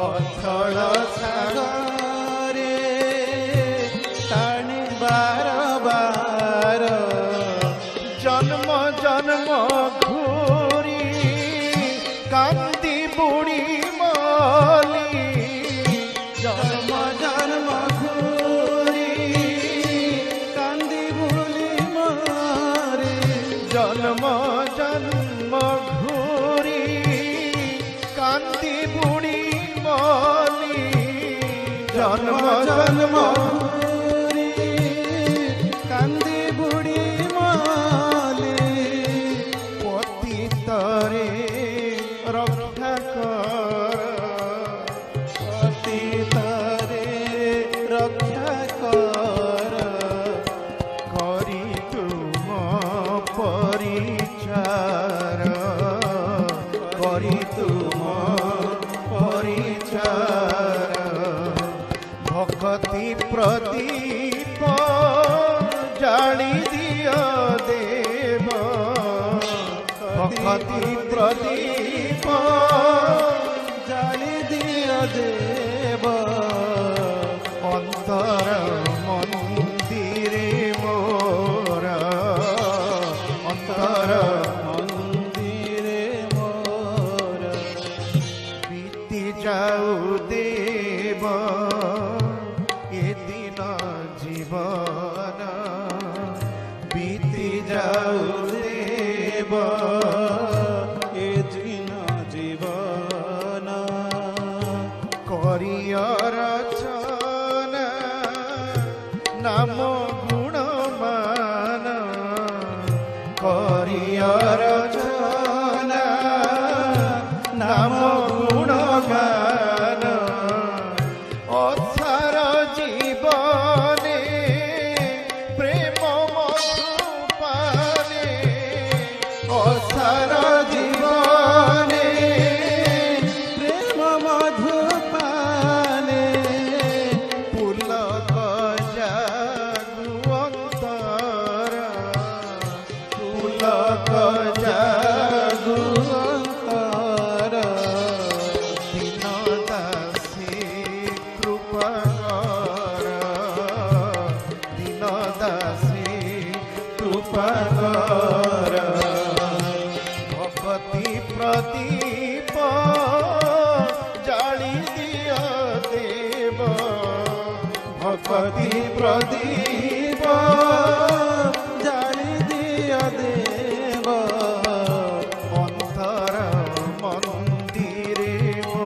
ଅଥଳ ସାଗରେ ଟାଣି ବାର ବାର ଜନ୍ମ ଜନ୍ମ ଘୂରି କାନ୍ଦି ବୁଡ଼ି ମଲି ଜନ୍ମ ଜନ୍ମ ଘୂରି କାନ୍ଦି ବୁଡ଼ି ମରି ଜନ୍ମ ଜନ୍ମ ଘୂରି কান্দি বুড়ি মলি জন্ম জন্ম কান্দি বুড়ি মলি পতিতরে রক্ষা কর পতিতরে রক্ষা কর করি তুম পরিচার করি তুম পরিচার ভক্তি প্রদীপ জালি দিয় দেব ভক্তি প্রদীপ জালি দিয় দেব অন্তর মন্দিরে মোর অন্তর যাও দেব এ দিন জীবন বিতি যাও দেব এ দিন জীবন করিয় রচনা নাম গুণমান করিয় রচনা নাম গুণগান অসার জীবনে প্রেম মধু পানে অসার জীবনে প্রেম মধু পানে পুলক জাগু অন্তর পুলক জাগু ভক্তি প্রদীপ জালি দিয় দেব ভক্তি প্রদীপ